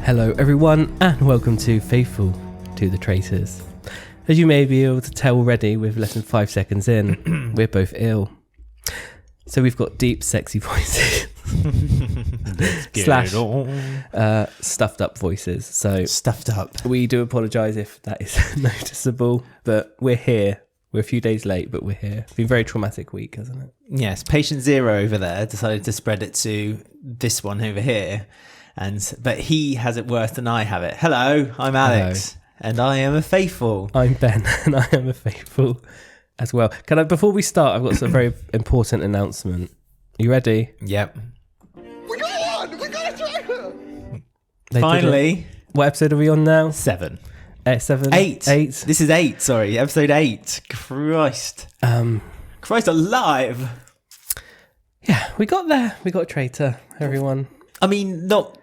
Hello everyone and welcome to Faithful to the Traitors. As you may be able to tell already with less than 5 seconds in, we're both ill. So we've got deep sexy voices slash stuffed up voices. So stuffed up. We do apologise if that is noticeable, but we're here. We're a few days late, but we're here. It's been a very traumatic week, hasn't it? Yes, patient zero over there decided to spread it to this one over here. But he has it worse than I have it. Hello, I'm Alex. Hello. And I am a faithful. I'm Ben, and I am a faithful as well. Before we start, I've got a very important announcement. You ready? Yep. We got a traitor! Finally. What episode are we on now? 7. 7? 8. 8. This is 8, sorry. Episode 8. Christ. Christ alive. Yeah, we got there. We got a traitor, everyone. I mean, not...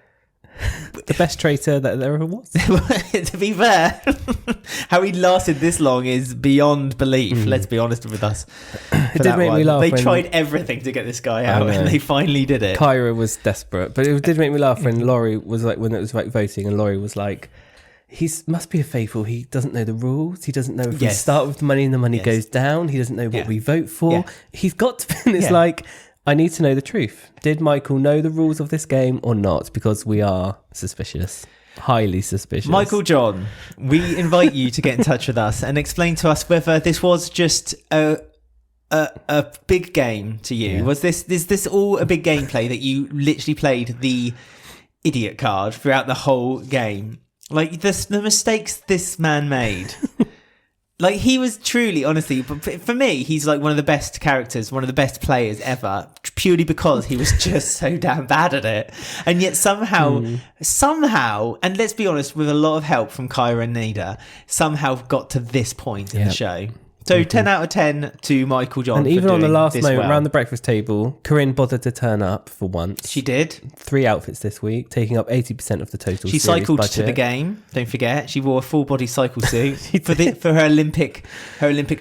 the best traitor that there ever was. To be fair, how he lasted this long is beyond belief. Let's be honest with us. It did make me laugh. They tried everything to get this guy out, and they finally did it. Kyra was desperate, but it did make me laugh when Laurie was like, when it was like voting, and Laurie was like, he must be a faithful. He doesn't know the rules. He doesn't know if we start with the money and the money goes down. He doesn't know what we vote for. Yeah. He's got to be. It's like, I need to know the truth. Did Michael know the rules of this game or not? Because we are suspicious. Highly suspicious. Michael John, we invite you to get in touch with us and explain to us whether this was just a big game to you. Yeah. Was this all a big gameplay that you literally played the idiot card throughout the whole game? Like the mistakes this man made. Like, he was truly, honestly, for me, he's like one of the best characters, one of the best players ever, purely because he was just so damn bad at it. And yet somehow, and let's be honest, with a lot of help from Kyra and Nida, somehow got to this point in the show. So 10 out of 10 to Michael John. And even on the last moment, around the breakfast table, Corinne bothered to turn up for once. She did. 3 outfits this week, taking up 80% of the total. She cycled budget. To the game. Don't forget, she wore a full body cycle suit for her Olympic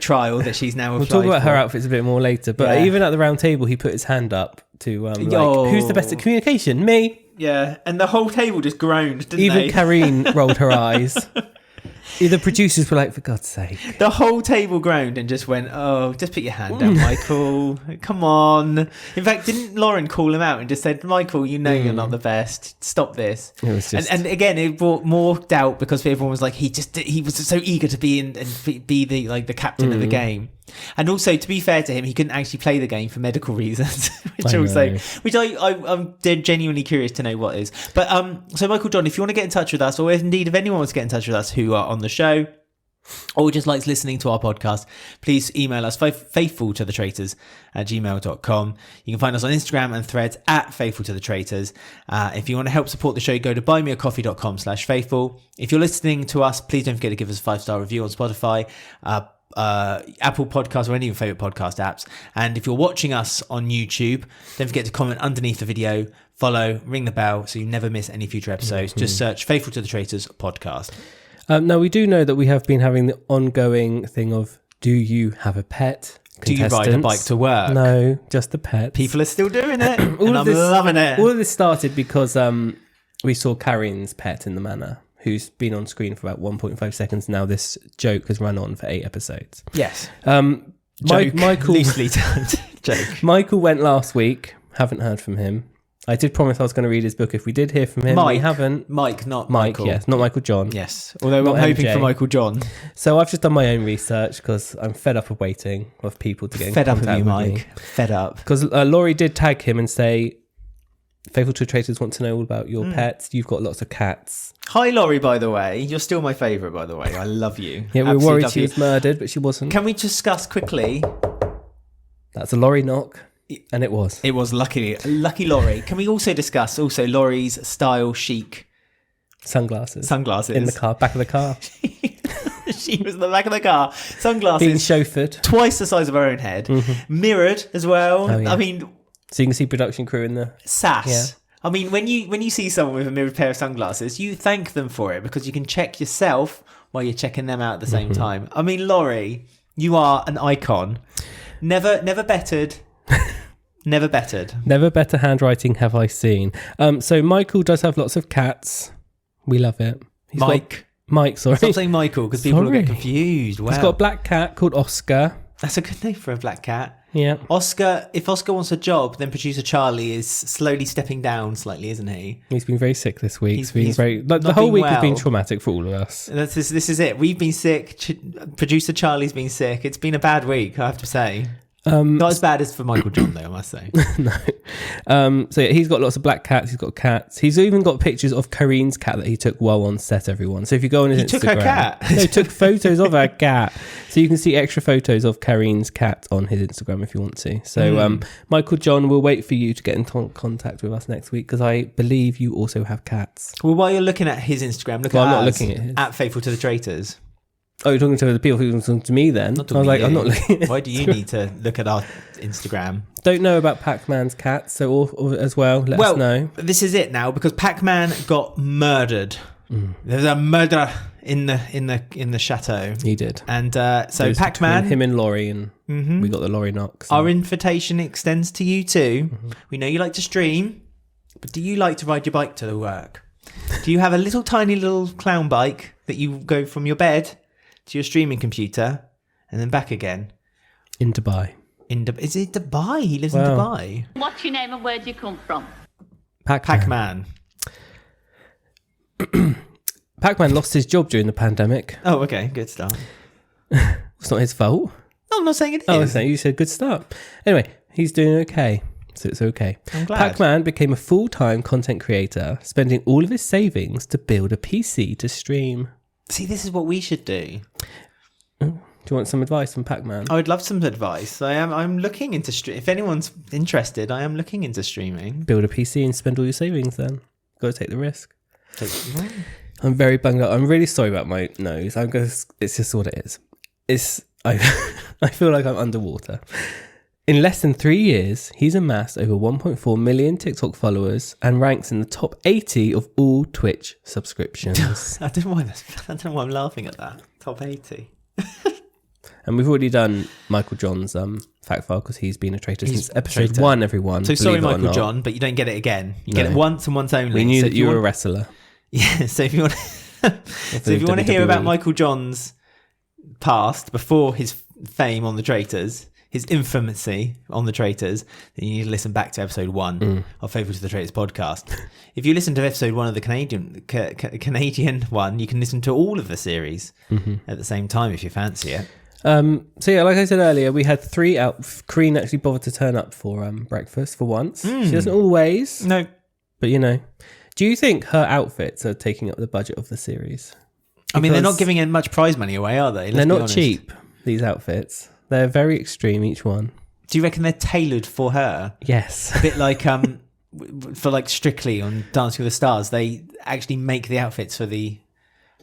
trial that she's now. We'll talk about her outfits a bit more later. But even at the round table, he put his hand up to who's the best at communication? Me. Yeah, and the whole table just groaned. Didn't even Karine rolled her eyes. The producers were like, for God's sake. The whole table groaned and just went, oh, just put your hand down, Michael. Come on. In fact, didn't Lauren call him out and just said, Michael, you know you're not the best. Stop this. It was just... and again, it brought more doubt because everyone was like, he was so eager to be in and be the captain of the game. And also, to be fair to him, he couldn't actually play the game for medical reasons, which I'm genuinely curious to know what is. But so Michael John, if you want to get in touch with us, or indeed if anyone wants to get in touch with us who are on the show or just likes listening to our podcast, please email us faithfultothetraitors@gmail.com. You can find us on Instagram and Threads @faithfultothetraitors. If you want to help support the show, go to buymeacoffee.com/faithful. If you're listening to us, please don't forget to give us a 5-star review on Spotify, Apple Podcasts, or any of your favorite podcast apps. And if you're watching us on YouTube, don't forget to comment underneath the video, follow, ring the bell so you never miss any future episodes. Just search Faithful to the Traitors podcast. Now, we do know that we have been having the ongoing thing of, do you have a pet? Do you ride a bike to work? No, just the pet. People are still doing it, and I'm loving it. All of this started because we saw Karine's pet in the manor, who's been on screen for about 1.5 seconds now. This joke has run on for 8 episodes. Yes. Michael, loosely termed joke. Michael went last week. Haven't heard from him. I did promise I was going to read his book if we did hear from him. We haven't. Mike, not Mike, Michael. Yes, not Michael John. Yes. Although I'm hoping for Michael John. So I've just done my own research because I'm fed up of waiting of people to get in contact with me. Fed up of you, Mike. Fed up. Because Laurie did tag him and say, Faithful to Traitors want to know all about your pets. You've got lots of cats. Hi, Laurie, by the way. You're still my favourite, by the way. I love you. Yeah, we were worried she was murdered, but she wasn't. Can we discuss quickly? That's a Laurie knock. And it was. It was lucky Laurie. Can we also discuss Laurie's style chic sunglasses in the car, back of the car? She was in the back of the car, sunglasses, being chauffeured, twice the size of her own head, mirrored as well. Oh, yeah. I mean, so you can see production crew in the sass. Yeah. I mean, when you see someone with a mirrored pair of sunglasses, you thank them for it because you can check yourself while you're checking them out at the same time. I mean, Laurie, you are an icon. Never bettered. Never bettered. Never better handwriting have I seen. So Michael does have lots of cats. We love it. Mike, sorry. Stop saying Michael because people will get confused. Wow. He's got a black cat called Oscar. That's a good name for a black cat. Yeah. Oscar, if Oscar wants a job, then producer Charlie is slowly stepping down slightly, isn't he? He's been very sick this week. He's the whole week has been traumatic for all of us. This is it. We've been sick. Producer Charlie's been sick. It's been a bad week, I have to say. Not as bad as for Michael John, though, I must say. No. So yeah, he's got lots of black cats. He's got cats. He's even got pictures of Kareen's cat that he took while on set, everyone. So if you go on his Instagram... He took her cat? No, he took photos of her cat. So you can see extra photos of Kareen's cat on his Instagram if you want to. So Michael John, we'll wait for you to get in contact with us next week because I believe you also have cats. Well, while you're looking at his Instagram, I'm not looking at his. At Faithful to the Traitors. Oh, you're talking to the people who were talking to me then? Not I was like, I'm not looking. Why do you need to look at our Instagram? Don't know about Pac-Man's cat, so or as well, let us know. This is it now because Pac-Man got murdered. There's a murder in the chateau. He did. And so Pac-Man, him and Laurie, and we got the Laurie knocks. Our invitation extends to you too. We know you like to stream, but do you like to ride your bike to the work? Do you have a tiny little clown bike that you go from your bed to your streaming computer and then back again? In Dubai. Is it Dubai? He lives in Dubai. What's your name and where do you come from? Pac-Man. Pac-Man lost his job during the pandemic. Oh, okay. Good start. It's not his fault. No, I'm not saying it is. Oh, I'm saying you said good start. Anyway, he's doing okay. So it's okay. I'm glad. Pac-Man became a full-time content creator, spending all of his savings to build a PC to stream. See, this is what we should do. Do you want some advice from Pac-Man? I would love some advice. I'm looking into if anyone's interested, I am looking into streaming. Build a PC and spend all your savings then. Got to take the risk. I'm very bunged up. I'm really sorry about my nose. It's just what it is. I feel like I'm underwater. In less than 3 years, he's amassed over 1.4 million TikTok followers and ranks in the top 80 of all Twitch subscriptions. I don't know why I'm laughing at that. Top 80. And we've already done Michael John's fact file because he's been a traitor since episode 1, everyone. So sorry, Michael John, but you don't get it again. You get it once and once only. We knew that you were a wrestler. Yeah, so if you want to hear about Michael John's past before his fame on the Traitors, his infamousy on the Traitors, then you need to listen back to episode 1 of Faithful to the Traitors podcast. If you listen to episode 1 of the Canadian one, you can listen to all of the series at the same time if you fancy it. So yeah, like I said earlier, we had 3 out. Kareen actually bothered to turn up for breakfast for once. She doesn't always. No. But you know. Do you think her outfits are taking up the budget of the series? I mean, they're not giving in much prize money away, are they? They're not cheap, these outfits. They're very extreme, each one. Do you reckon they're tailored for her? Yes. A bit like for like Strictly on Dancing with the Stars, they actually make the outfits for the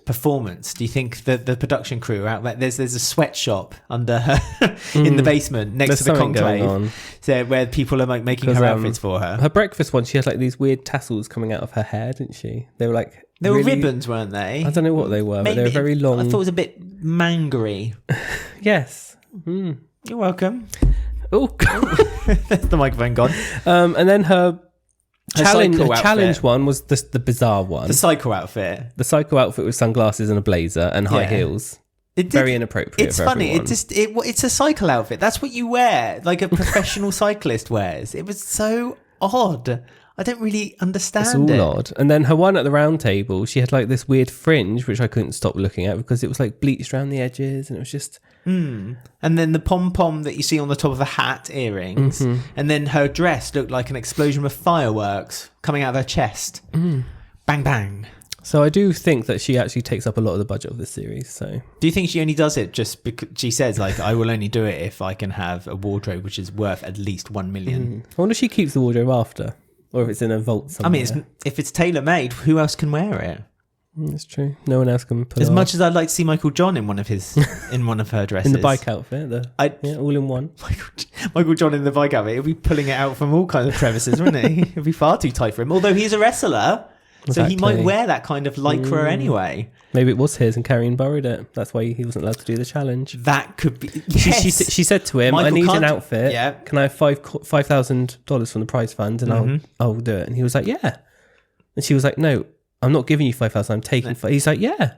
performance. Do you think that the production crew are out there? There's a sweatshop under her in the basement next to the conclave, so where people are like making her outfits for her. Her breakfast one, she had like these weird tassels coming out of her hair, didn't she? They were like were ribbons, weren't they? I don't know what they were, but they were very long. I thought it was a bit mangery. Yes. You're welcome. Oh, that's the microphone gone. And then her challenge outfit. one was the bizarre one. The psycho outfit. The psycho outfit with sunglasses and a blazer and high heels. Very inappropriate. It's funny. Everyone. It's a cycle outfit. That's what you wear, like a professional cyclist wears. It was so odd. I don't really understand It's all odd. And then her one at the round table, she had like this weird fringe, which I couldn't stop looking at because it was like bleached around the edges and it was just... And then the pom-pom that you see on the top of a hat, earrings. And then her dress looked like an explosion of fireworks coming out of her chest. Bang, bang. So I do think that she actually takes up a lot of the budget of this series. So do you think she only does it just because she says like, I will only do it if I can have a wardrobe which is worth at least 1 million? I wonder if she keeps the wardrobe after. Or if it's in a vault somewhere. I mean, if it's tailor-made, who else can wear it? That's true. No one else can put it off. Much as I'd like to see Michael John in one of her dresses. In the bike outfit. All in one. Michael John in the bike outfit. He'll be pulling it out from all kinds of crevices, wouldn't he? It'll be far too tight for him. Although he's a wrestler, so he might wear that kind of lycra anyway. Maybe it was his and Kareen borrowed it. That's why he wasn't allowed to do the challenge. That could be. Yes. She said to him, Michael I need an outfit. Yeah. Can I have $5,000 from the prize fund and I'll do it? And he was like, yeah. And she was like, no, I'm not giving you 5,000. I'm taking. He's like, yeah.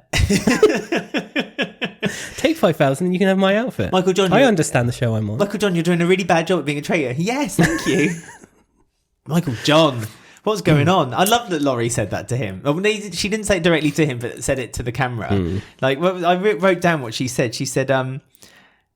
Take 5,000 and you can have my outfit. Michael John, I understand the show I'm on. Michael John, you're doing a really bad job at being a traitor. Yes, thank you. Michael John, what's going on? I love that Laurie said that to him. Well, she didn't say it directly to him, but said it to the camera. Like, I wrote down what she said. She said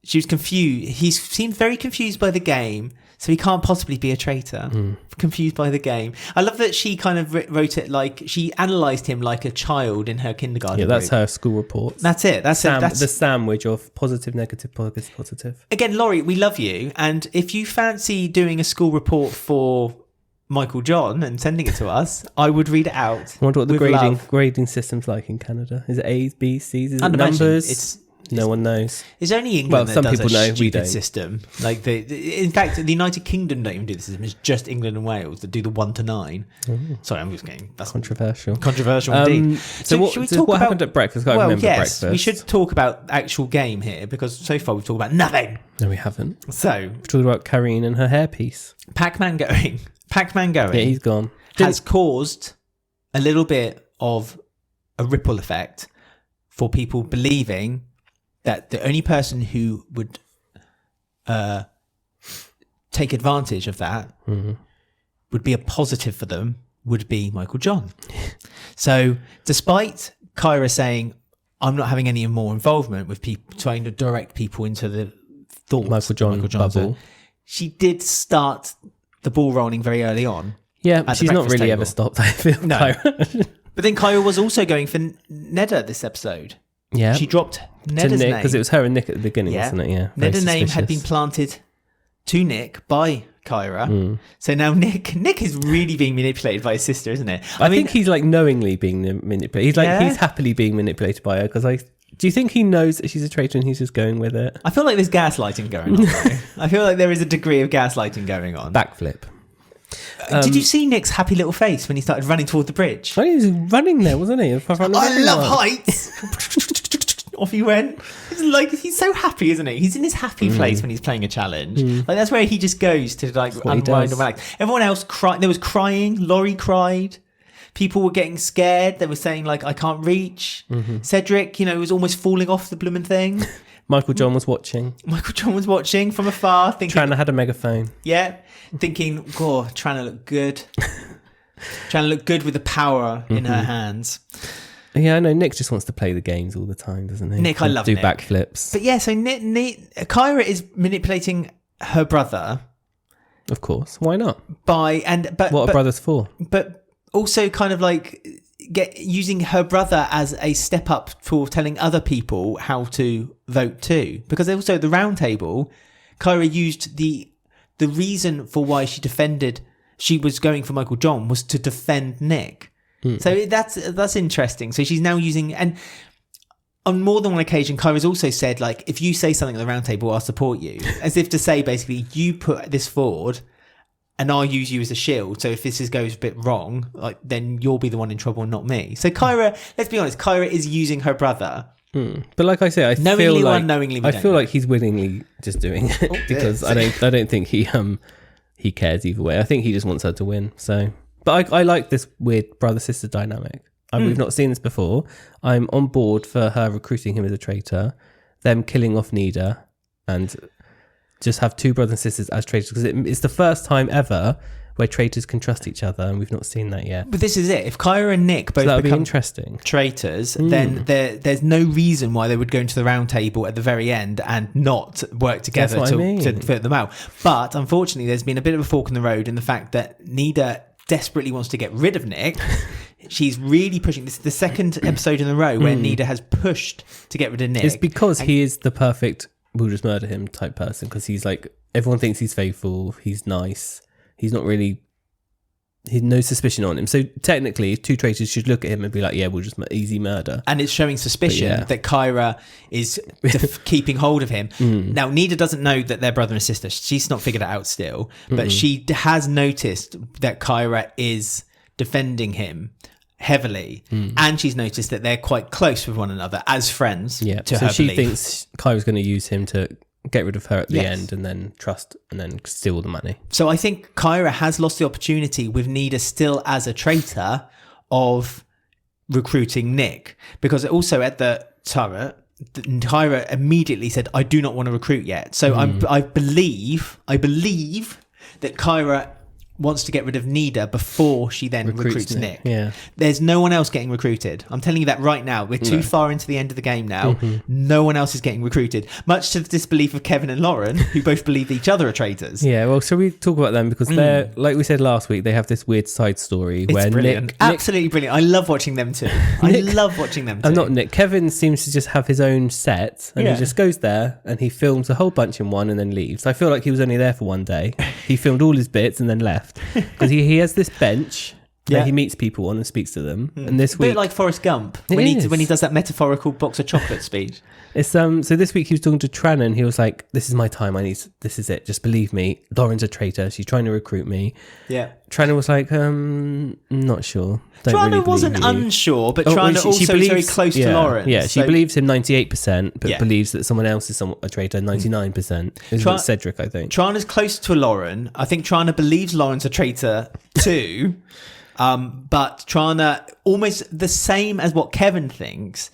she was confused. He seemed very confused by the game, so he can't possibly be a traitor. Confused by the game. I love that she kind of wrote it like she analysed him like a child in her kindergarten. Yeah, that's group. her school reports. That's it. That's the sandwich of positive, negative, positive. Again, Laurie, we love you, and if you fancy doing a school report for Michael John and sending it to us, I would read it out. I wonder what the with grading system's like in Canada. Is it A's, B's, C's? Is it I'd imagine numbers? No one knows. It's only England that some does people a know, we stupid don't. system. Like in fact, the United Kingdom don't even do the system. It's just England and Wales that do the 1 to 9. Sorry, I'm just getting that's Controversial indeed. So what happened at breakfast? I remember breakfast. We should talk about actual game here because so far we've talked about nothing. No, we haven't. So We're talking about Karine and her hairpiece. Pac-Man going. Yeah, he's gone. Has caused a little bit of a ripple effect for people believing that the only person who would take advantage of that would be a positive for them would be Michael John. So despite Kyra saying, I'm not having any more involvement with people, trying to direct people into the thoughts Michael John bubble. She did start the ball rolling very early on. Yeah, she's not really table. ever stopped, I feel. No. Kyra. But then Kyra was also going for Neda this episode. Yeah. She dropped Neda's name. Because it was her and Nick at the beginning, wasn't it? Yeah. Neda's name had been planted to Nick by Kyra. So now Nick is really being manipulated by his sister, isn't it? I think he's like knowingly being manipulated. He's like he's happily being manipulated by her because do you think he knows that she's a traitor and he's just going with it? I feel like there's gaslighting going on. Though. I feel like there is a degree of gaslighting going on. Backflip. Did you see Nick's happy little face when he started running toward the bridge? He was running there, wasn't he? I love heights. Off he went. He's so happy, isn't he? He's in his happy place when he's playing a challenge. Like that's where he just goes to like unwind and relax. Everyone else cried. There was crying. Laurie cried. People were getting scared. They were saying like, "I can't reach." Cedric, was almost falling off the blooming thing. Michael John was watching. Michael John was watching from afar, thinking. Trana had a megaphone. Yeah, thinking, "God, trying to look good." Trying to look good with the power in her hands. Yeah, I know. Nick just wants to play the games all the time, doesn't he? Nick, I love do Nick. Backflips. But yeah, so Kyra is manipulating her brother. Of course, why not? What are brothers for? But also kind of like using her brother as a step up for telling other people how to vote too. Because also the round table, Kyra used the reason for why she was going for Michael John was to defend Nick. So that's interesting. So she's now using, and on more than one occasion, Kyra's also said, like, if you say something at the round table, I'll support you. As if to say, basically, you put this forward and I'll use you as a shield. So if this goes a bit wrong, like, then you'll be the one in trouble and not me. So Kyra, let's be honest, Kyra is using her brother. But like I say, I feel like he's willingly just doing it because I don't think he cares either way. I think he just wants her to win. So. But I like this weird brother-sister dynamic. We've not seen this before. I'm on board for her recruiting him as a traitor, them killing off Nida, and just have two brothers and sisters as traitors. Because it's the first time ever where traitors can trust each other, and we've not seen that yet. But this is it. If Kyra and Nick both become interesting traitors, then there's no reason why they would go into the round table at the very end and not work together to fit them out. But unfortunately, there's been a bit of a fork in the road in the fact that Nida desperately wants to get rid of Nick. She's really pushing. This is the second episode in a row where Nida has pushed to get rid of Nick. It's because he is the perfect we'll just murder him type person, because he's like, everyone thinks he's faithful, he's nice, he's not really, he's no suspicion on him. So technically two traitors should look at him and be like, yeah, we'll just easy murder. And it's showing suspicion that Kyra is keeping hold of him. Now Nida doesn't know that they're brother and sister. She's not figured it out still, but she has noticed that Kyra is defending him heavily, and she's noticed that they're quite close with one another as friends. Yeah, to her she belief. thinks Kyra's going to use him to get rid of her at the end and then trust and then steal the money. So I think Kyra has lost the opportunity with Nida still as a traitor of recruiting Nick, because also at the turret, Kyra immediately said, I do not want to recruit yet. So I believe that Kyra wants to get rid of Nida before she then recruits Nick. Yeah. There's no one else getting recruited. I'm telling you that right now. We're too far into the end of the game now. No one else is getting recruited, much to the disbelief of Kevin and Lauren, who both believe each other are traitors. Yeah, well, shall we talk about them? Because they're, like we said last week, they have this weird side story where It's brilliant. Nick... Absolutely brilliant. I love watching them too. I love watching them too. I'm not Nick. Kevin seems to just have his own set, and he just goes there and he films a whole bunch in one and then leaves. I feel like he was only there for one day. He filmed all his bits and then left. Because he has this bench that he meets people on and speaks to them. And this week, a bit like Forrest Gump when he does that metaphorical box of chocolate speech. It's so this week he was talking to Tran and he was like, "This is my time. This is it. Just believe me. Lauren's a traitor. She's trying to recruit me." Yeah. Tran was like, "Not sure." Trana wasn't unsure, but Trana also is very close to Lauren. Yeah, she believes him 98%, but believes that someone else is a traitor 99%. It's Cedric, I think. Trana's close to Lauren. I think Trana believes Lauren's a traitor too. But Trana, almost the same as what Kevin thinks,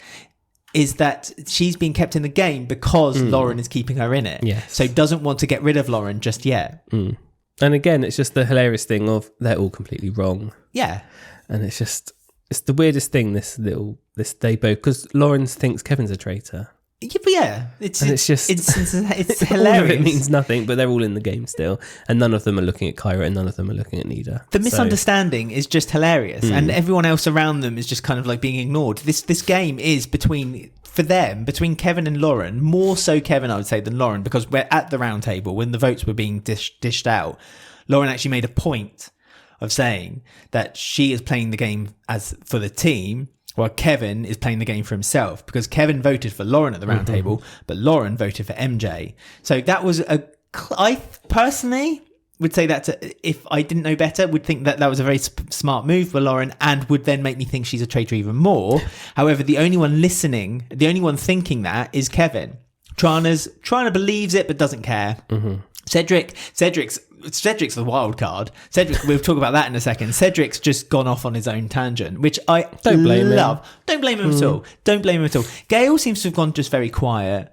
is that she's being kept in the game because Lauren is keeping her in it. Yes. So doesn't want to get rid of Lauren just yet. And again, it's just the hilarious thing of they're all completely wrong. Yeah. And it's the weirdest thing, this they both, because Lauren thinks Kevin's a traitor. Yeah, it's hilarious. All of it means nothing, but they're all in the game still, and none of them are looking at Kyra, and none of them are looking at Nida. The misunderstanding is just hilarious, and everyone else around them is just kind of like being ignored. This game is between Kevin and Lauren, more so Kevin, I would say, than Lauren, because we're at the round table when the votes were being dished out. Lauren actually made a point of saying that she is playing the game as for the team, while Kevin is playing the game for himself, because Kevin voted for Lauren at the round table, but Lauren voted for MJ. So that was I personally would say that if I didn't know better, would think that was a very smart move for Lauren, and would then make me think she's a traitor even more. However, the only one thinking that is Kevin. Trana believes it but doesn't care. Cedric's the wild card. Cedric, we'll talk about that in a second. Cedric's just gone off on his own tangent, which I don't blame love. him. Don't blame him at all. Don't blame him at all. Gail seems to have gone just very quiet.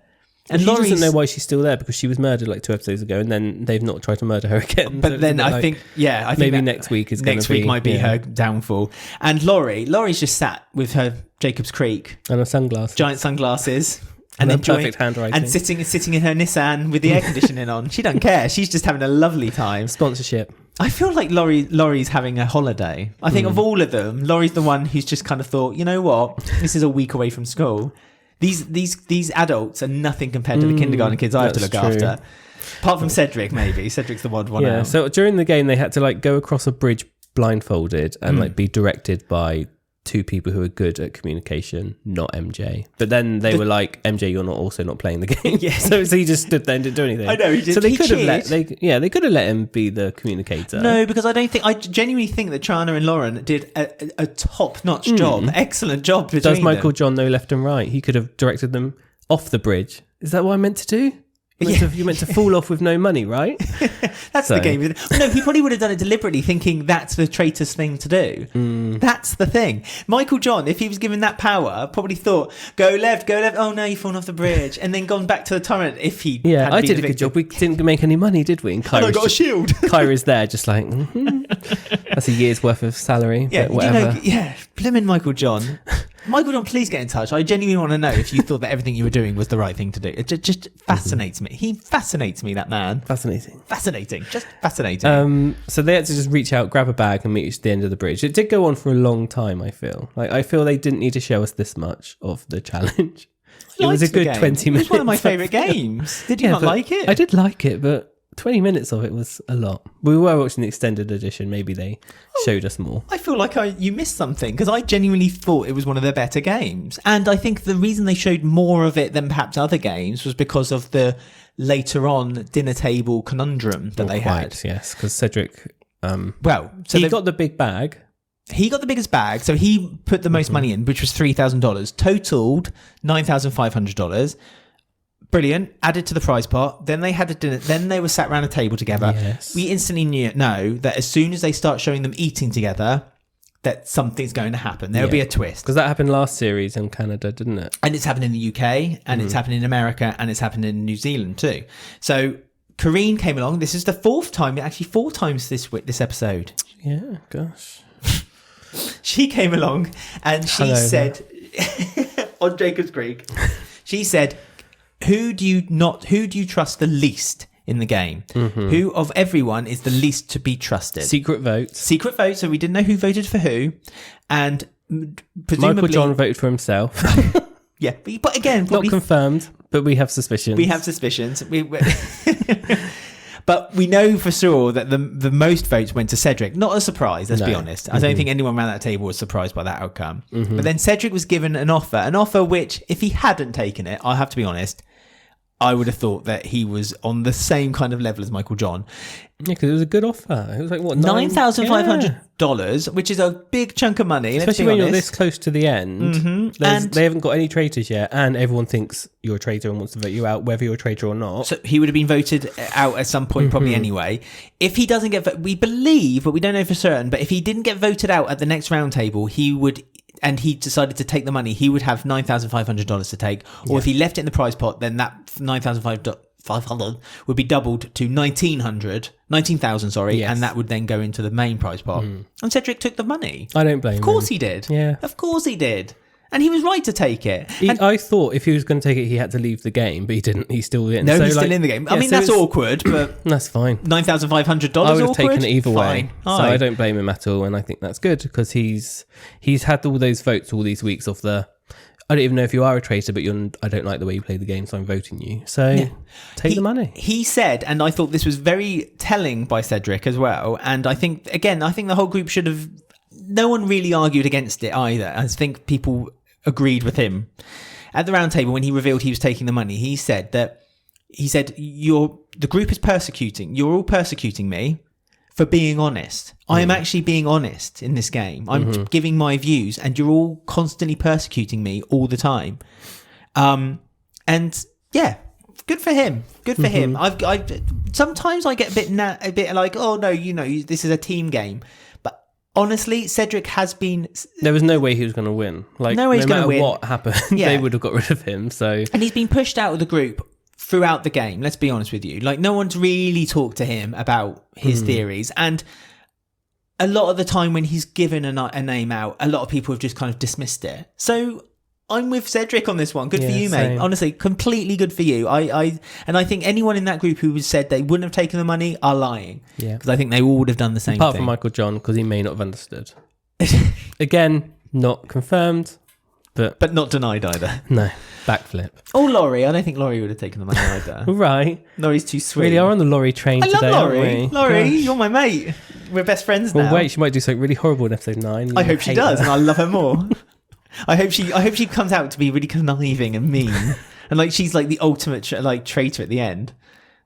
And she doesn't know why she's still there, because she was murdered like 2 episodes ago, and then they've not tried to murder her again. But so then I think maybe next week is next week might be her downfall. And Laurie's just sat with her Jacob's Creek and her sunglasses, giant sunglasses. And perfect handwriting. And sitting in her Nissan with the air conditioning on. She doesn't care. She's just having a lovely time. Sponsorship. I feel like Laurie's having a holiday. I think of all of them, Laurie's the one who's just kind of thought, you know what? This is a week away from school. These adults are nothing compared to the kindergarten kids I have to look after. Apart from Cedric, maybe. Cedric's the odd one out. So during the game, they had to go across a bridge blindfolded and be directed by 2 people who are good at communication, not MJ. But then they were like, MJ, you're not playing the game. Yeah. so he just stood there and didn't do anything. I know. So they could have let him be the communicator. No, because I genuinely think that Trana and Lauren did a top-notch job, excellent job between Does Michael John know left and right? He could have directed them off the bridge. Is that what I meant to do? You meant to fall off with no money, right? That's the game. No, he probably would have done it deliberately, thinking that's the traitor's thing to do. That's the thing. Michael John, if he was given that power, probably thought, go left. Oh no, you've fallen off the bridge, and then gone back to the turret. If he, I did a good job. We didn't make any money, did we? And I got a shield. Kyra's there, just like that's a year's worth of salary. Yeah, but whatever. Blimmin' Michael John. Michael John, please get in touch. I genuinely want to know if you thought that everything you were doing was the right thing to do. It just fascinates me. He fascinates me, that man. Fascinating. Just fascinating. So they had to just reach out, grab a bag, and meet at the end of the bridge. It did go on for a long time, I feel. I feel they didn't need to show us this much of the challenge. It was a good 20 minutes. It was one of my favourite games. Did you not like it? I did like it, but 20 minutes of it was a lot. We were watching the extended edition. Maybe they showed us more. I feel like you missed something, because I genuinely thought it was one of their better games. And I think the reason they showed more of it than perhaps other games was because of the later on dinner table conundrum that they had. Yes, because Cedric... he got the big bag. He got the biggest bag, so he put the most money in, which was $3,000. Totaled $9,500. Brilliant. Added to the prize pot. Then they had a dinner. Then they were sat around a table together. Yes. We instantly know that as soon as they start showing them eating together, that something's going to happen. There'll be a twist. Because that happened last series in Canada, didn't it? And it's happened in the UK, and it's happened in America, and it's happened in New Zealand too. So Karine came along. This is the four times this episode. Yeah, gosh. She came along and she said on Jacob's Creek, she said, who do you trust the least in the game? Who of everyone is the least to be trusted? Secret votes. So we didn't know who voted for who, and presumably Michael John voted for himself. Yeah, but again, not confirmed, but we have suspicions. But we know for sure that the most votes went to Cedric. Not a surprise, let's be honest. I don't think anyone around that table was surprised by that outcome. But then Cedric was given an offer which, if he hadn't taken it, I'll have to be honest, I would have thought that he was on the same kind of level as Michael John. Yeah, because it was a good offer. It was like, what, $9,500, which is a big chunk of money. Especially when you're this close to the end. And they haven't got any traitors yet, and everyone thinks you're a traitor and wants to vote you out, whether you're a traitor or not. So he would have been voted out at some point, probably anyway. If he doesn't get we believe, but we don't know for certain, but if he didn't get voted out at the next round table, he would... and he decided to take the money, he would have $9,500 to take. Or if he left it in the prize pot, then that $9,500 would be doubled to $19,000, and that would then go into the main prize pot. And Cedric took the money. I don't blame him. Of course he did. Yeah. Of course he did. And he was right to take it. I thought if he was going to take it, he had to leave the game, but he didn't. He's still in. No, he's still in the game. I mean, that's awkward, but... That's fine. $9,500 I would have awkward? taken it either way. Fine. So I don't blame him at all, and I think that's good, because he's had all those votes all these weeks off the... I don't even know if you are a traitor, but I don't like the way you play the game, so I'm voting you. So take the money. He said, and I thought this was very telling by Cedric as well, and I think the whole group should have... No one really argued against it either. I think people... agreed with him at the round table when he revealed he was taking the money. He said the group is you're all persecuting me for being honest. I am actually being honest in this game. I'm giving my views, and you're all constantly persecuting me all the time. And yeah, good for him. I sometimes I get a bit like, oh no, this is a team game. Honestly, Cedric has been... There was no way he was going to win. Like, no matter what happened, they would have got rid of him. So, and he's been pushed out of the group throughout the game, let's be honest with you. Like, no one's really talked to him about his theories. And a lot of the time when he's given a name out, a lot of people have just kind of dismissed it. So... I'm with Cedric on this one. Good for you, mate. Same. Honestly, completely good for you. I think anyone in that group who said they wouldn't have taken the money are lying. Yeah. Because I think they all would have done the same Apart thing. from Michael John, because he may not have understood. Again, not confirmed, but not denied either. No. Backflip. Oh, Laurie. I don't think Laurie would have taken the money either. Right. Laurie too sweet. Really are on the Laurie train today, Laurie. aren't we? Laurie, you're my mate. We're best friends now. Well, wait, she might do something really horrible in episode 9. I hope she does, and I'll love her more. I hope she comes out to be really conniving and mean, and like she's like the ultimate traitor at the end.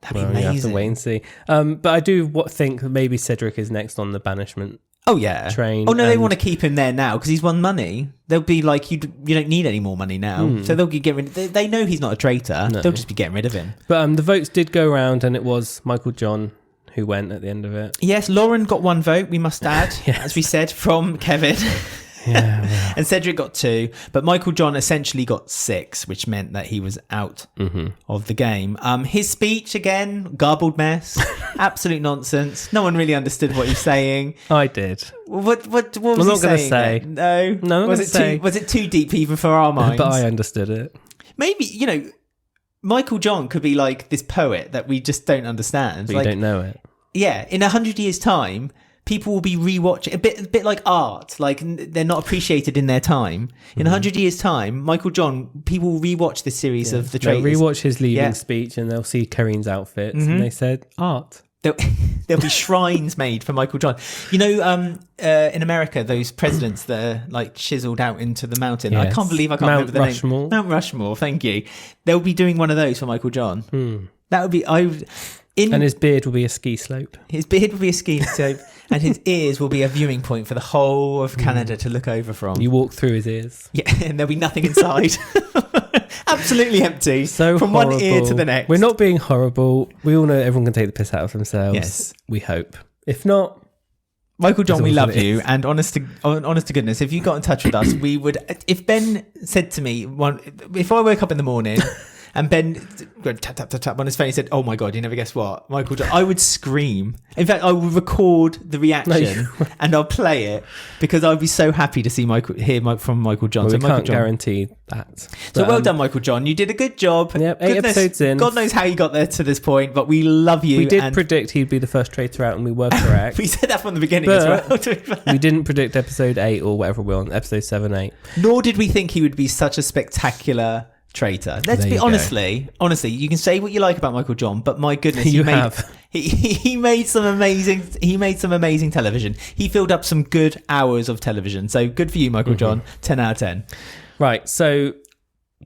That'd be amazing. You have to wait and see. But I do think maybe Cedric is next on the banishment. Oh yeah, train. Oh no, they want to keep him there now because he's won money. They'll be like, you don't need any more money now, so they'll get rid. They know he's not a traitor. No. They'll just be getting rid of him. But the votes did go around, and it was Michael John who went at the end of it. Yes, Lauren got 1 vote. We must add, as we said, from Kevin. Yeah, well. And Cedric got 2, but Michael John essentially got 6, which meant that he was out of the game. His speech, again, garbled mess, absolute nonsense. No one really understood what he was saying. I did. What was I'm he not going to saying? say. No, was it too deep even for our minds? But I understood it. Maybe Michael John could be like this poet that we just don't understand. But you don't know it. Yeah, in 100 years' time. People will be rewatching a bit like art, like they're not appreciated in their time. In 100 years' time, Michael John, people will rewatch this series of the Traitors. They'll rewatch his leaving speech, and they'll see Karine's outfits, and they said art. There'll be shrines made for Michael John. In America, those presidents that are like chiseled out into the mountain. Yes. I can't remember the name. Mount Rushmore. Thank you. They'll be doing one of those for Michael John. That would be and his beard will be a ski slope. His beard will be a ski slope, and his ears will be a viewing point for the whole of Canada to look over from. You walk through his ears. Yeah, and there'll be nothing inside. Absolutely empty. So from horrible. One ear to the next. We're not being horrible. We all know everyone can take the piss out of themselves. Yes. We hope. If not, Michael John, we always love what it you, is. and honest to goodness, if you got in touch with us, we would. If Ben said to me, if I woke up in the morning and Ben tap tap tap tap on his phone, he said, "Oh my God, you never guess what, Michael John," I would scream. In fact, I would record the reaction and I'll play it because I'd be so happy to see hear from Michael John. Well, So we Michael can't John, guarantee that. so But, well done, Michael John. You did a good job. Yep, 8 episodes in. God knows how you got there to this point, but we love you. We did and predict he'd be the first traitor out, and we were correct. we said that from the beginning But as well. to be fair. we didn't predict episode 8 or whatever we're on, episode 7, 8. Nor did we think he would be such a spectacular traitor. Let's There be you go. honestly, you can say what you like about Michael John, but my goodness, You he have. he made some amazing television. He filled up some good hours of television. So good for you, Michael John. 10 out of 10. Right, so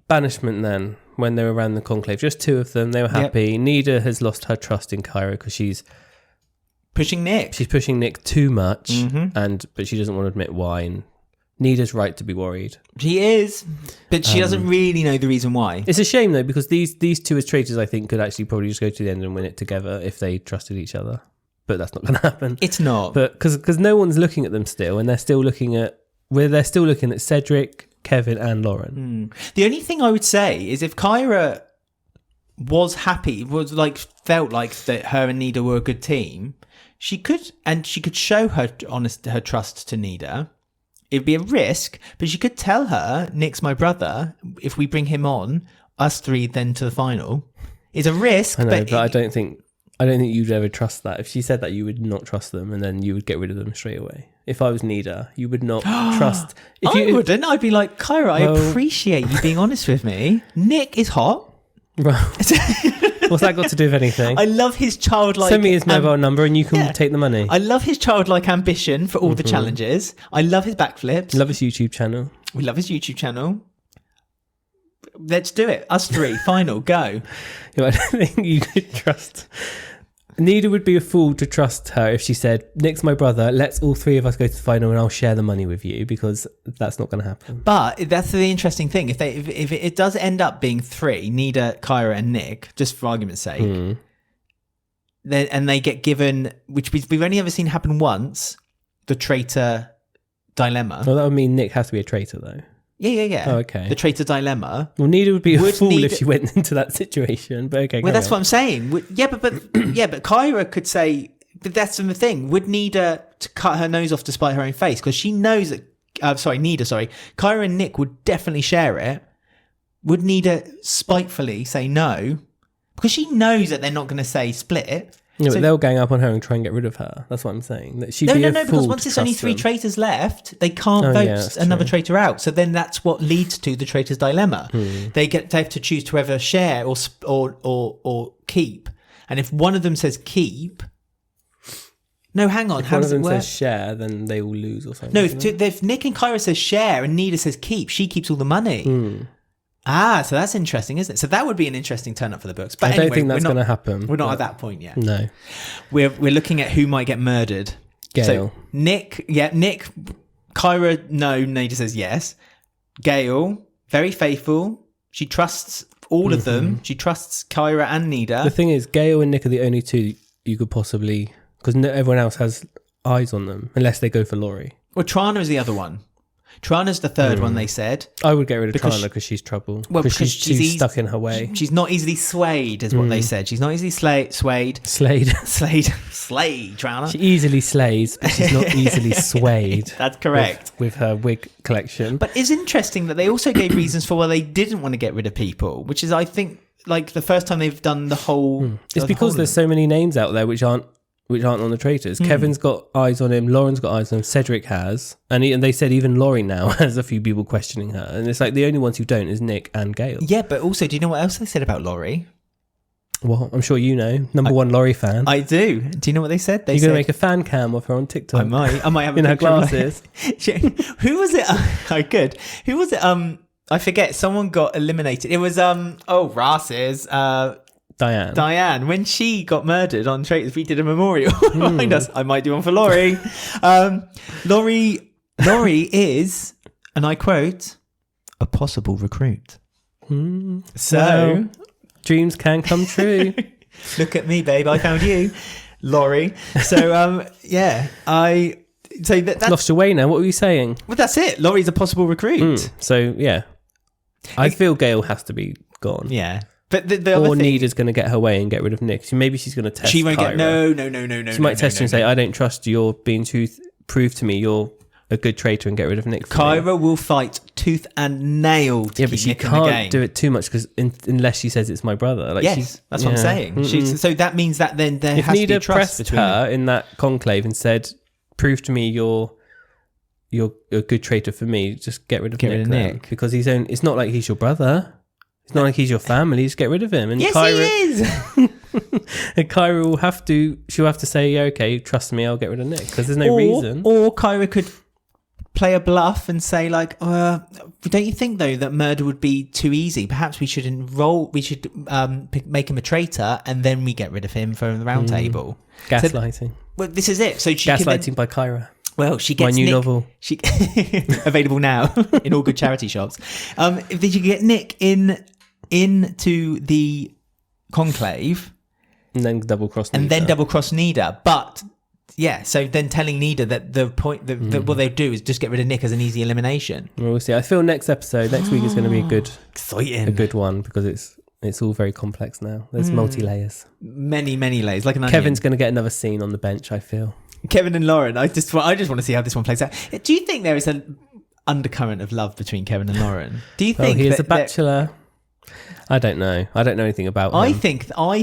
banishment then, when they were around the conclave, just 2 of them, they were happy. Nida has lost her trust in Kyra because she's Pushing Nick. pushing Nick too much, but she doesn't want to admit why. And Nida's right to be worried. She is, but she doesn't really know the reason why. It's a shame though, because these 2 as traitors, I think, could actually probably just go to the end and win it together if they trusted each other. But that's not going to happen. It's not. But because no one's looking at them still, and they're still looking at Cedric, Kevin, and Lauren. The only thing I would say is if Kyra was happy, felt like that her and Nida were a good team, she could show her trust to Nida. It'd be a risk, but she could tell her, Nick's my brother. If we bring him on, us 3 then to the final. It's a risk, I know, but I don't think you'd ever trust that. If she said that, you would not trust them, and then you would get rid of them straight away. If I was Nida, you would not trust. I wouldn't. I'd be like, Kyra, I appreciate you being honest with me. Nick is hot. What's that got to do with anything? I love his childlike... Send me his mobile number and you can take the money. I love his childlike ambition for all the challenges. I love his backflips. Love his YouTube channel. We love his YouTube channel. Let's do it. Us 3, final, go. I don't think you could trust... Nida would be a fool to trust her if she said, Nick's my brother, let's all 3 of us go to the final and I'll share the money with you, because that's not going to happen. But that's the interesting thing. If it does end up being 3, Nida, Kyra and Nick, just for argument's sake, and they get given, which we've only ever seen happen once, the traitor dilemma. Well, that would mean Nick has to be a traitor, though. Yeah. Oh, okay. The traitor dilemma. Well, Nida would be a fool Nida... if she went into that situation. But okay, well, that's what I'm saying. But Kyra could say. But that's the thing. Would Nida to cut her nose off to spite her own face because she knows that? Kyra and Nick would definitely share it. Would Nida spitefully say no because she knows that they're not going to say split it? No, but they'll gang up on her and try and get rid of her. That's what I'm saying. That she'd be a fool because once there's only 3 traitors left, they can't vote another traitor out. So then that's what leads to the traitor's dilemma. They have to choose to whether share or keep. And if one of them says keep, no, hang on, if how one does of it them work? says share, then they will lose or something. No, if Nick and Kyra says share and Nida says keep, she keeps all the money. So that's interesting, isn't it? So that would be an interesting turn up for the books. But I don't think that's going to happen. We're not at that point yet. No. We're looking at who might get murdered. Gail. So Nick, Kyra, no, Nida says yes. Gail, very faithful. She trusts all of them. She trusts Kyra and Nida. The thing is, Gail and Nick are the only 2 you could possibly... Because everyone else has eyes on them, unless they go for Laurie. Well, Trana is the other one. Trana's the third one, they said. I would get rid of Because Trana because she's trouble. Well, because she's too stuck in her way. She's not easily swayed, is what they said. She's not easily swayed. Slayed. Slay, Trana. She easily slays, but she's not easily swayed. That's correct. With her wig collection. But it's interesting that they also gave reasons for why they didn't want to get rid of people, which is, I think, like the first time they've done the whole... It's because there's so many names out there which aren't on the traitors. Kevin's got eyes on him, Lauren's got eyes on him, Cedric has, and they said even Laurie now has a few people questioning her, and it's like the only ones who don't is Nick and Gail. Yeah, but also, do you know what else they said about Laurie? Well, I'm sure you know. Number 1 Laurie fan. I do. Do you know what they said? You're going to make a fan cam of her on TikTok. I might have a in her picture of glasses. Who was it? I could. Who was it? I forget. Someone got eliminated. It was Ross's. Diane, when she got murdered on Traitors, we did a memorial behind us. I might do one for Laurie. Laurie is, and I quote, a possible recruit. So dreams can come true. Look at me, babe. I found you. Laurie. So that's Lost your way now. What were you saying? well, that's it. Laurie's a possible recruit. So yeah, I feel Gail has to be gone. Yeah. But the other Or thing, Nida's going to get her way and get rid of Nick. So maybe she's going to test. she won't Kyra. get no. She might test her and say, "I don't trust you. You're being prove to me you're a good traitor and get rid of Nick." Kyra will fight tooth and nail to keep but she Nick in the game. can't do it too much because unless she says it's my brother. Like Yes, that's what I'm saying. So that means that then there If has to be Nida trust pressed between her them. in that conclave and said, "Prove to me you're a good traitor for me. Just get rid of Nick." Then. Because it's not like he's your brother. It's not like he's your family. Just get rid of him. And Yes, Kyra, he is. and Kyra will have to. She'll have to say, "Yeah, okay, trust me. I'll get rid of Nick." Because there's no reason. Or Kyra could play a bluff and say, like, don't you think though that murder would be too easy? Perhaps we should make him a traitor, and then we get rid of him from the round table. Gaslighting. Well, this is it. So she Gaslighting by Kyra. Well, she gets my new Nick, novel. She available now in all good charity shops. If you get Nick into the conclave, And then double cross. and then double cross Nida, but. Yeah, so then telling Nida that the point that what they do is just get rid of Nick as an easy elimination. We'll see. I feel next week is going to be Exciting. a good one because it's all very complex now. There's multi layers. Many layers, like an onion. Kevin's going to get another scene on the bench. I feel. Kevin and Lauren. I just want to see how this one plays out. Do you think there is an undercurrent of love between Kevin and Lauren? Do you think he is a bachelor? I don't know. I don't know anything about him. I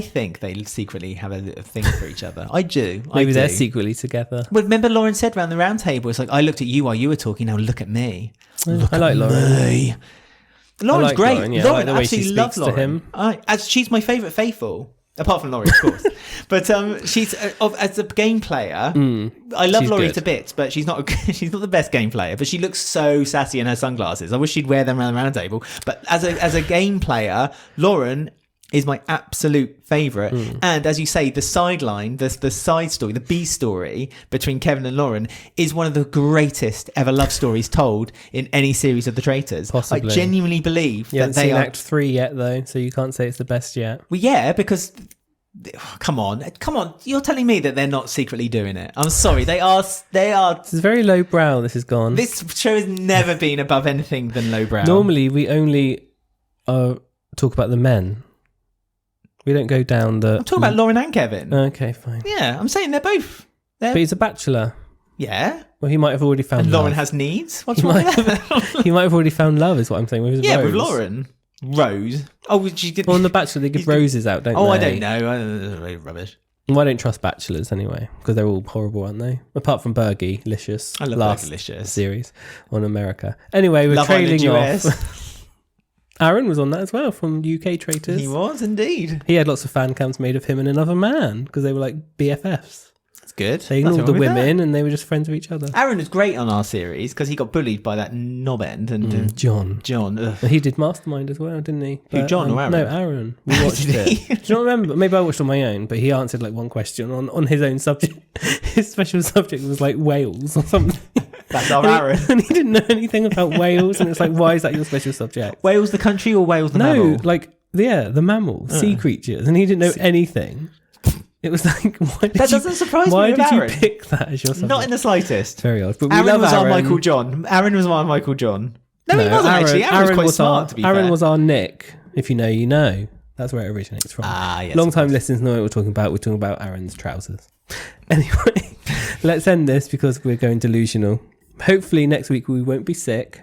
think they secretly have a thing for each other. I do. Maybe they're secretly together. Well, remember Lauren said around the round table, it's like, I looked at you while you were talking, now look at me. I like Lauren. Me. Lauren's like great. Lauren, yeah. I Lauren, like the way she absolutely loves speaks to Lauren. him. She's my favourite faithful. Apart from Laurie, of course. But she's as a game player. I love she's Laurie good. to bits, but she's not the best game player. But she looks so sassy in her sunglasses. I wish she'd wear them around the round table. But as a game player, Lauren is my absolute favourite. And as you say, the sideline, the side story, the B story between Kevin and Lauren is one of the greatest ever love stories told in any series of the Traitors. Possibly. I genuinely believe that they are. Act 3 yet, though, so you can't say it's the best yet. Well, yeah, because come on, you're telling me that they're not secretly doing it. I'm sorry, they are. It's very low brow. This has gone. This show has never been above anything than lowbrow. Normally, we only talk about the men. We don't go down the. I'm talking about Lauren and Kevin. Okay, fine. Yeah, I'm saying they're both. But he's a bachelor. Yeah. Well, he might have already found And love. Lauren has needs. What's He wrong might, with that? he might have already found love, is what I'm saying. With his Yeah, rose. with Lauren. Rose. Oh, she did. Well, on The Bachelor, they give roses out, don't they? Oh, I don't know. Rubbish. Well, I don't trust bachelors anyway, because they're all horrible, aren't they? Apart from Bergie, Licious. I love last Bergie-licious. series on America. Anyway, we're Love Island trailing US. off. Aaron was on that as well from UK Traitors. He was indeed. He had lots of fan cams made of him and another man because they were like BFFs. That's good. They ignored the women and they were just friends with each other. Aaron was great on our series because he got bullied by that knobend and John. Ugh. He did Mastermind as well, didn't he? Who, John or Aaron? No, Aaron. We watched Did it. he? Do you not remember? Maybe I watched on my own, but he answered like one question on his own subject. His special subject was like whales or something. That's our Aaron. And he didn't know anything about whales, and it's like, why is that your special subject? Wales the country or Wales the mammal? No, like the mammal, sea creatures, and he didn't know anything. It was like, why doesn't surprise me Why with did Aaron. you pick that as your subject? Not in the slightest. Very odd. But we Aaron love was Aaron. our Michael John. Aaron was our Michael John. No, he wasn't actually. Aaron was quite smart, to be Aaron fair. was our Nick. If you know, you know. That's where it originates from. Ah, yes. Long-time listeners know what we're talking about. We're talking about Aaron's trousers. Anyway, let's end this because we're going delusional. Hopefully next week we won't be sick.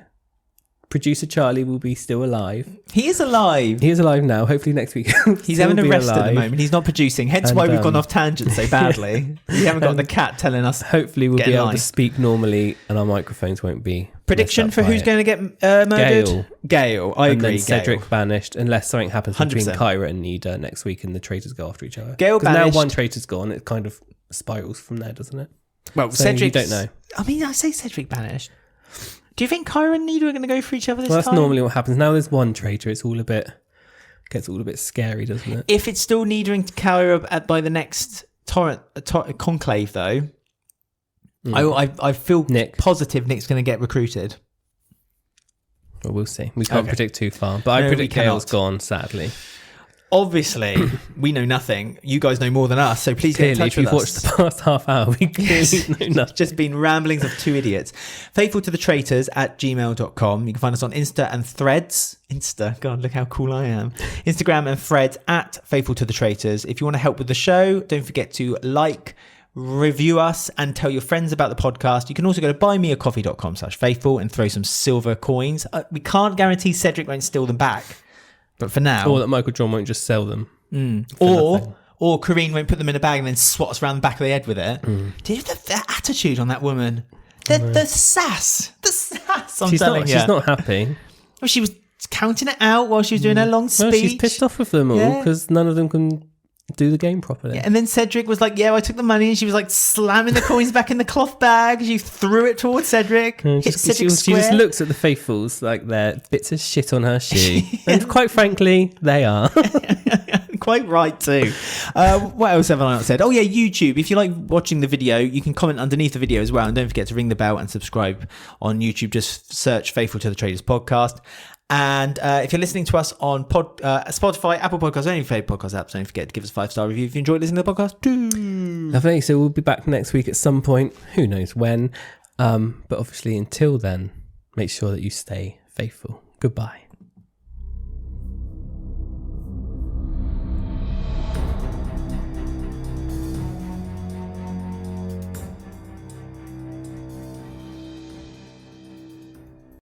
Producer Charlie will be still alive. He is alive. He is alive now. Hopefully next week He's having a rest at the moment. He's not producing. Hence And, why we've gone off tangent so badly. We haven't got the cat telling us. Hopefully we'll Get be in able line. to speak normally and our microphones won't be Prediction messed for up by who's it. going to get murdered? Gail. I And agree. then Cedric Gail. banished unless something happens between 100%. Kyra and Nida next week and the traitors go after each other. Gail 'Cause now banished. one traitor's gone, it kind of spirals from there, doesn't it? Well, So Cedric. you don't know. I mean, I say Cedric banished. Do you think Kyra and Nida are going to go for each other this Well, that's time? normally what happens. Now there's one traitor, gets all a bit scary, doesn't it? If it's still Nida and Kyra by the next conclave, though, I feel Nick. positive Nick's going to get recruited. Well, we'll see. We can't Okay. predict too far, but I No, predict we Gail's cannot. gone, sadly. Obviously, we know nothing. You guys know more than us, so please get in touch if you've with watched us. the past half hour, we clearly know nothing. It's just been ramblings of two idiots. faithfultothetraitors@gmail.com. You can find us on Insta and Threads. Insta, God, look how cool I am. Instagram and Threads @faithfultothetraitors. If you want to help with the show, don't forget to like, review us, and tell your friends about the podcast. You can also go to buymeacoffee.com/faithful and throw some silver coins. We can't guarantee Cedric won't steal them back, but for now, Or that Michael John won't just sell them. or Karine won't put them in a bag and then swat us around the back of the head with it. Dude, the attitude on that woman, the sass. She's not happy. Well, she was counting it out while she was doing her long speech. Well, she's pissed off with them all because none of them can do the game properly. Yeah, and then Cedric was like, I took the money, and she was like slamming the coins back in the cloth bag. She threw it towards Cedric. She just looks at the faithfuls like they're bits of shit on her shoe. And quite frankly, they are. Quite right too. What else have I not said? Oh yeah, YouTube. If you like watching the video, you can comment underneath the video as well, and don't forget to ring the bell and subscribe on YouTube. Just search Faithful to the Traitors podcast. And if you're listening to us on Spotify, Apple Podcasts, any favorite podcast apps, don't forget to give us a 5-star review if you enjoyed listening to the podcast too. Lovely. So we'll be back next week at some point. Who knows when? But obviously until then, make sure that you stay faithful. Goodbye.